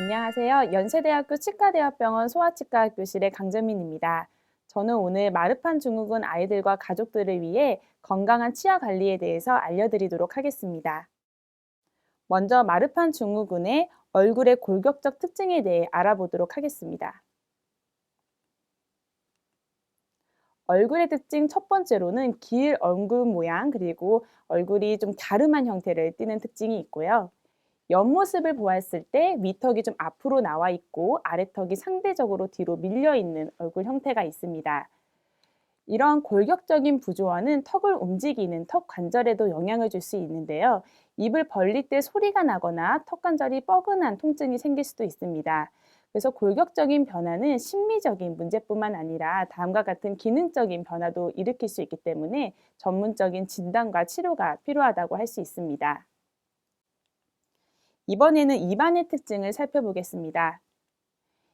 안녕하세요. 연세대학교 치과대학병원 소아치과학교실의 강정민입니다. 저는 오늘 마르판 증후군 아이들과 가족들을 위해 건강한 치아 관리에 대해서 알려드리도록 하겠습니다. 먼저 마르판 증후군의 얼굴의 골격적 특징에 대해 알아보도록 하겠습니다. 얼굴의 특징 첫 번째로는 길 얼굴 모양 그리고 얼굴이 좀 갸름한 형태를 띠는 특징이 있고요. 옆모습을 보았을 때 위턱이 좀 앞으로 나와 있고 아래턱이 상대적으로 뒤로 밀려 있는 얼굴 형태가 있습니다. 이런 골격적인 부조화는 턱을 움직이는 턱 관절에도 영향을 줄 수 있는데요. 입을 벌릴 때 소리가 나거나 턱 관절이 뻐근한 통증이 생길 수도 있습니다. 그래서 골격적인 변화는 심미적인 문제뿐만 아니라 다음과 같은 기능적인 변화도 일으킬 수 있기 때문에 전문적인 진단과 치료가 필요하다고 할 수 있습니다. 이번에는 입안의 특징을 살펴보겠습니다.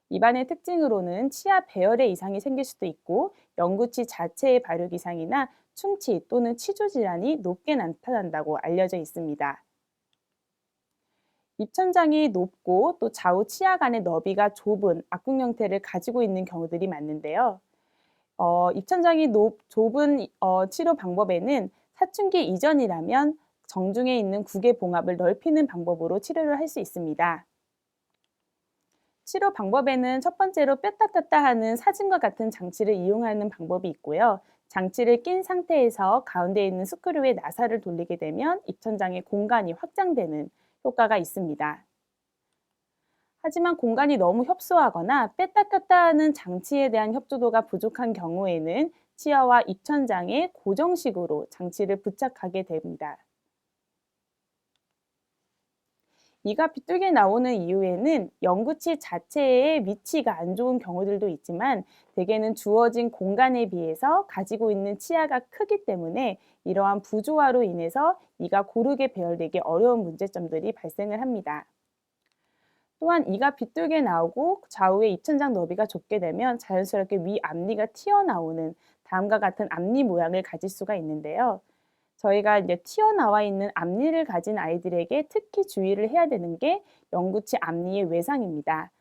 입안의 특징으로는 치아 배열에 이상이 생길 수도 있고 영구치 자체의 발육 이상이나 충치 또는 치주 질환이 높게 나타난다고 알려져 있습니다. 입천장이 높고 또 좌우 치아 간의 너비가 좁은 악궁 형태를 가지고 있는 경우들이 많은데요. 입천장이 좁은 치료 방법에는 사춘기 이전이라면 정중에 있는 국의 봉합을 넓히는 방법으로 치료를 할 수 있습니다. 치료 방법에는 첫 번째로 뺐다 꼈다 하는 사진과 같은 장치를 이용하는 방법이 있고요. 장치를 낀 상태에서 가운데 있는 스크류에 나사를 돌리게 되면 입천장의 공간이 확장되는 효과가 있습니다. 하지만 공간이 너무 협소하거나 뺐다 꼈다 하는 장치에 대한 협조도가 부족한 경우에는 치아와 입천장에 고정식으로 장치를 부착하게 됩니다. 이가 비뚤게 나오는 이유에는 영구치 자체의 위치가 안 좋은 경우들도 있지만 대개는 주어진 공간에 비해서 가지고 있는 치아가 크기 때문에 이러한 부조화로 인해서 이가 고르게 배열되기 어려운 문제점들이 발생을 합니다. 또한 이가 비뚤게 나오고 좌우의 입천장 너비가 좁게 되면 자연스럽게 위 앞니가 튀어나오는 다음과 같은 앞니 모양을 가질 수가 있는데요. 저희가 이제 튀어나와 있는 앞니를 가진 아이들에게 특히 주의를 해야 되는 게 영구치 앞니의 외상입니다.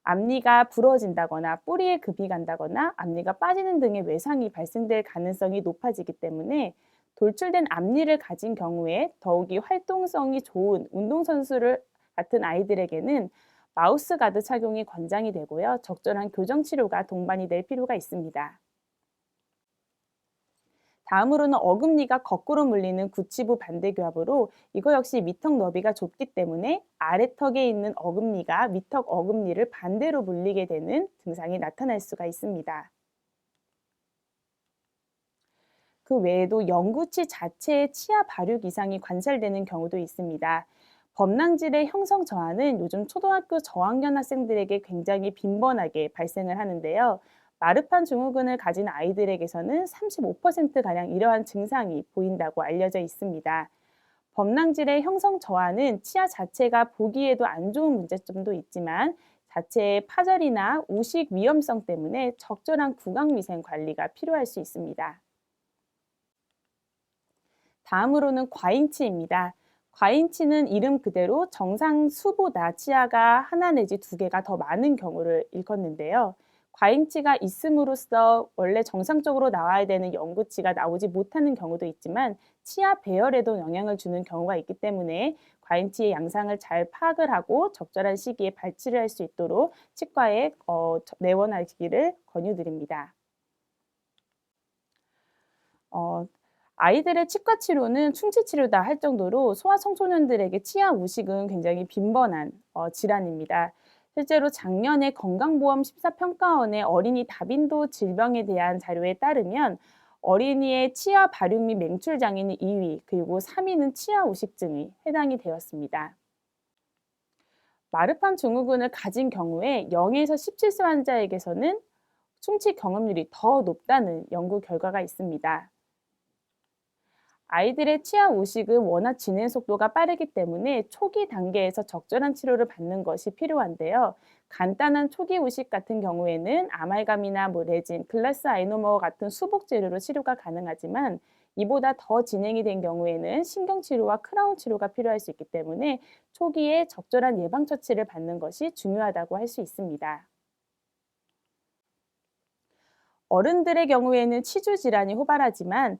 앞니가 부러진다거나 뿌리에 급이 간다거나 앞니가 빠지는 등의 외상이 발생될 가능성이 높아지기 때문에 돌출된 앞니를 가진 경우에 더욱이 활동성이 좋은 운동선수를 같은 아이들에게는 마우스 가드 착용이 권장이 되고요. 적절한 교정 치료가 동반이 될 필요가 있습니다. 다음으로는 어금니가 거꾸로 물리는 구치부 반대교합으로 이거 역시 밑턱 너비가 좁기 때문에 아래턱에 있는 어금니가 밑턱 어금니를 반대로 물리게 되는 증상이 나타날 수가 있습니다. 그 외에도 영구치 자체의 치아 발육 이상이 관찰되는 경우도 있습니다. 범랑질의 형성 저하는 요즘 초등학교 저학년 학생들에게 굉장히 빈번하게 발생을 하는데요. 마르판 증후군을 가진 아이들에게서는 35%가량 이러한 증상이 보인다고 알려져 있습니다. 범랑질의 형성 저하는 치아 자체가 보기에도 안 좋은 문제점도 있지만 자체의 파절이나 우식 위험성 때문에 적절한 구강위생 관리가 필요할 수 있습니다. 다음으로는 과잉치입니다. 과잉치는 이름 그대로 정상 수보다 치아가 하나 내지 두 개가 더 많은 경우를 일컫는데요. 과잉치가 있음으로써 원래 정상적으로 나와야 되는 영구치가 나오지 못하는 경우도 있지만 치아 배열에도 영향을 주는 경우가 있기 때문에 과잉치의 양상을 잘 파악을 하고 적절한 시기에 발치를 할 수 있도록 치과에 내원하시기를 권유드립니다. 어, 아이들의 치과 치료는 충치 치료다 할 정도로 소아청소년들에게 치아 우식은 굉장히 빈번한 질환입니다. 실제로 작년에 건강보험 심사평가원의 어린이 다빈도 질병에 대한 자료에 따르면 어린이의 치아 발육 및 맹출 장애는 2위, 그리고 3위는 치아 우식증이 해당이 되었습니다. 마르판 증후군을 가진 경우에 0에서 17세 환자에게서는 충치 경험률이 더 높다는 연구 결과가 있습니다. 아이들의 치아 우식은 워낙 진행 속도가 빠르기 때문에 초기 단계에서 적절한 치료를 받는 것이 필요한데요. 간단한 초기 우식 같은 경우에는 아말감이나 레진, 글라스 아이노머 같은 수복 재료로 치료가 가능하지만 이보다 더 진행이 된 경우에는 신경치료와 크라운 치료가 필요할 수 있기 때문에 초기에 적절한 예방처치를 받는 것이 중요하다고 할 수 있습니다. 어른들의 경우에는 치주 질환이 호발하지만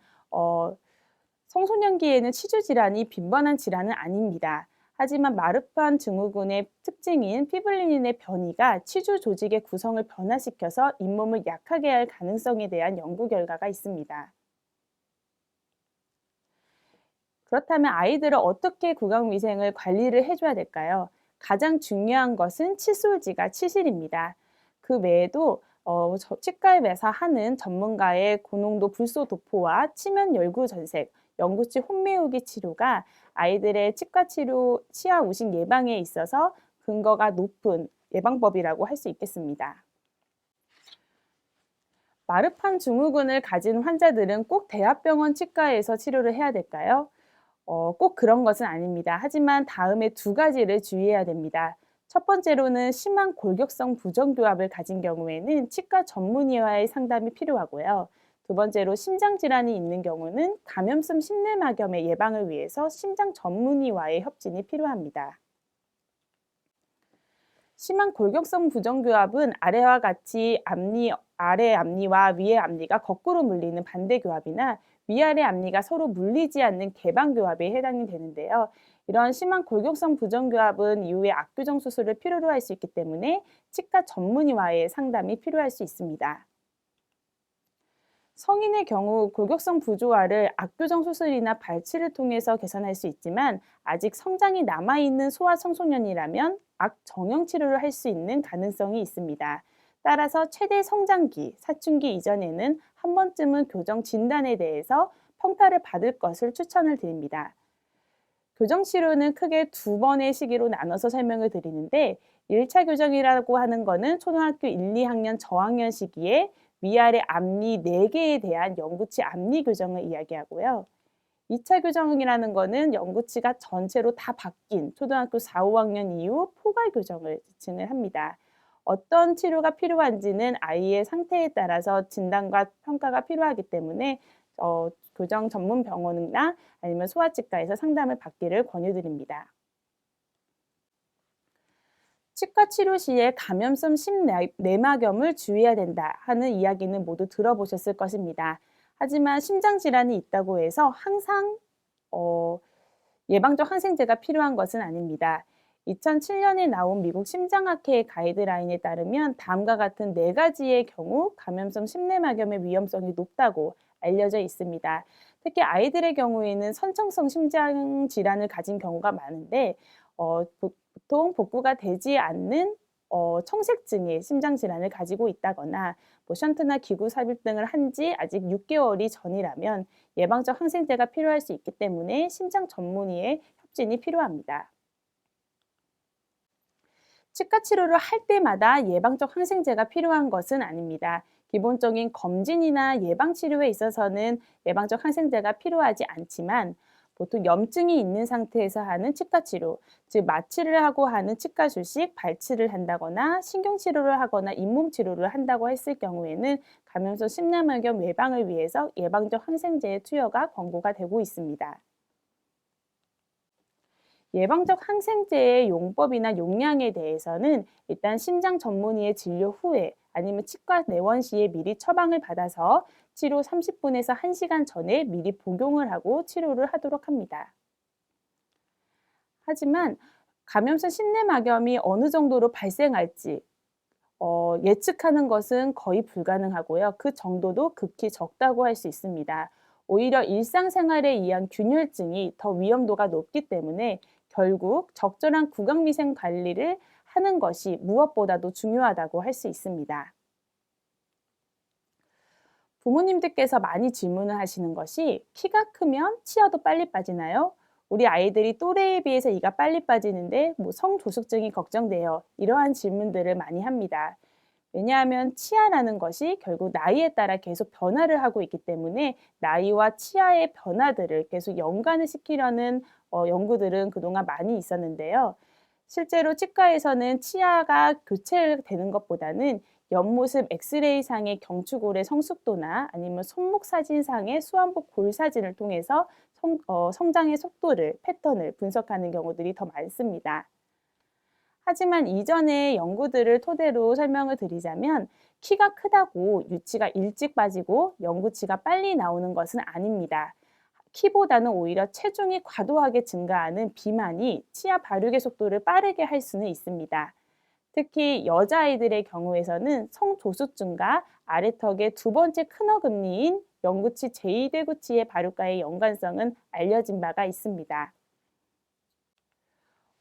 청소년기에는 치주 질환이 빈번한 질환은 아닙니다. 하지만 마르판 증후군의 특징인 피블리닌의 변이가 치주 조직의 구성을 변화시켜서 잇몸을 약하게 할 가능성에 대한 연구 결과가 있습니다. 그렇다면 아이들은 어떻게 구강위생을 관리를 해줘야 될까요? 가장 중요한 것은 칫솔지가 치실입니다. 그 외에도 치과에서 하는 전문가의 고농도 불소 도포와 치면 열구 전색, 영구치 혼매우기 치료가 아이들의 치과 치료, 치아 우식 예방에 있어서 근거가 높은 예방법이라고 할 수 있겠습니다. 마르판 증후군을 가진 환자들은 꼭 대학병원 치과에서 치료를 해야 될까요? 꼭 그런 것은 아닙니다. 하지만 다음에 두 가지를 주의해야 됩니다. 첫 번째로는 심한 골격성 부정교합을 가진 경우에는 치과 전문의와의 상담이 필요하고요. 두 번째로 심장 질환이 있는 경우는 감염성 심내막염의 예방을 위해서 심장 전문의와의 협진이 필요합니다. 심한 골격성 부정교합은 아래와 같이 아래 앞니와 위의 앞니가 거꾸로 물리는 반대교합이나 위아래 앞니가 서로 물리지 않는 개방교합에 해당이 되는데요. 이런 심한 골격성 부정교합은 이후에 압교정 수술을 필요로 할 수 있기 때문에 치과 전문의와의 상담이 필요할 수 있습니다. 성인의 경우 골격성 부조화를 압교정 수술이나 발치를 통해서 개선할 수 있지만 아직 성장이 남아있는 소아 청소년이라면 악정형 치료를 할 수 있는 가능성이 있습니다. 따라서 최대 성장기, 사춘기 이전에는 한 번쯤은 교정 진단에 대해서 평가를 받을 것을 추천을 드립니다. 교정 치료는 크게 두 번의 시기로 나눠서 설명을 드리는데 1차 교정이라고 하는 거는 초등학교 1, 2학년 저학년 시기에 위아래 앞니 4개에 대한 영구치 앞니 교정을 이야기하고요. 2차 교정이라는 거는 영구치가 전체로 다 바뀐 초등학교 4, 5학년 이후 포괄 교정을 지칭을 합니다. 어떤 치료가 필요한지는 아이의 상태에 따라서 진단과 평가가 필요하기 때문에 교정 전문 병원이나 아니면 소아치과에서 상담을 받기를 권유드립니다. 치과 치료 시에 감염성 심내막염을 주의해야 된다 하는 이야기는 모두 들어보셨을 것입니다. 하지만 심장 질환이 있다고 해서 항상 예방적 항생제가 필요한 것은 아닙니다. 2007년에 나온 미국 심장학회 가이드라인에 따르면 다음과 같은 4가지의 경우 감염성 심내막염의 위험성이 높다고 알려져 있습니다. 특히 아이들의 경우에는 선천성 심장 질환을 가진 경우가 많은데 보통 복구가 되지 않는 청색증의 심장 질환을 가지고 있다거나 션트나 기구 삽입 등을 한 지 아직 6개월이 전이라면 예방적 항생제가 필요할 수 있기 때문에 심장 전문의의 협진이 필요합니다. 치과 치료를 할 때마다 예방적 항생제가 필요한 것은 아닙니다. 기본적인 검진이나 예방 치료에 있어서는 예방적 항생제가 필요하지 않지만 보통 염증이 있는 상태에서 하는 치과 치료, 즉 마취를 하고 하는 치과 주식, 발치를 한다거나 신경치료를 하거나 잇몸 치료를 한다고 했을 경우에는 감염성 심내막염 예방을 위해서 예방적 항생제의 투여가 권고가 되고 있습니다. 예방적 항생제의 용법이나 용량에 대해서는 일단 심장 전문의의 진료 후에 아니면 치과 내원 시에 미리 처방을 받아서 치료 30분에서 1시간 전에 미리 복용을 하고 치료를 하도록 합니다. 하지만 감염성 심내막염이 어느 정도로 발생할지 예측하는 것은 거의 불가능하고요. 그 정도도 극히 적다고 할 수 있습니다. 오히려 일상생활에 의한 균열증이 더 위험도가 높기 때문에 결국 적절한 구강위생 관리를 하는 것이 무엇보다도 중요하다고 할 수 있습니다. 부모님들께서 많이 질문을 하시는 것이 키가 크면 치아도 빨리 빠지나요? 우리 아이들이 또래에 비해서 이가 빨리 빠지는데 성조숙증이 걱정돼요. 이러한 질문들을 많이 합니다. 왜냐하면 치아라는 것이 결국 나이에 따라 계속 변화를 하고 있기 때문에 나이와 치아의 변화들을 계속 연관을 시키려는 연구들은 그동안 많이 있었는데요. 실제로 치과에서는 치아가 교체되는 것보다는 옆모습 엑스레이상의 경추골의 성숙도나 아니면 손목 사진상의 수완복 골 사진을 통해서 성장의 속도를, 패턴을 분석하는 경우들이 더 많습니다. 하지만 이전의 연구들을 토대로 설명을 드리자면 키가 크다고 유치가 일찍 빠지고 영구치가 빨리 나오는 것은 아닙니다. 키보다는 오히려 체중이 과도하게 증가하는 비만이 치아 발육의 속도를 빠르게 할 수는 있습니다. 특히 여자아이들의 경우에서는 성조숙증과 아래턱의 두 번째 큰어금니인 영구치 제2대구치의 발육과의 연관성은 알려진 바가 있습니다.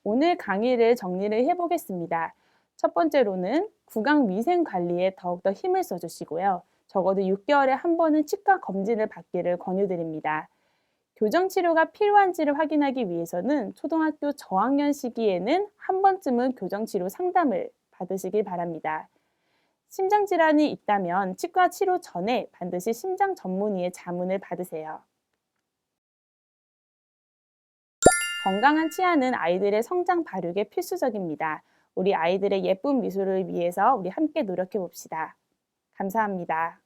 오늘 강의를 정리를 해보겠습니다. 첫 번째로는 구강 위생 관리에 더욱더 힘을 써주시고요. 적어도 6개월에 한 번은 치과 검진을 받기를 권유드립니다. 교정 치료가 필요한지를 확인하기 위해서는 초등학교 저학년 시기에는 한 번쯤은 교정 치료 상담을 받으시길 바랍니다. 심장 질환이 있다면 치과 치료 전에 반드시 심장 전문의의 자문을 받으세요. 건강한 치아는 아이들의 성장 발육에 필수적입니다. 우리 아이들의 예쁜 미소를 위해서 우리 함께 노력해 봅시다. 감사합니다.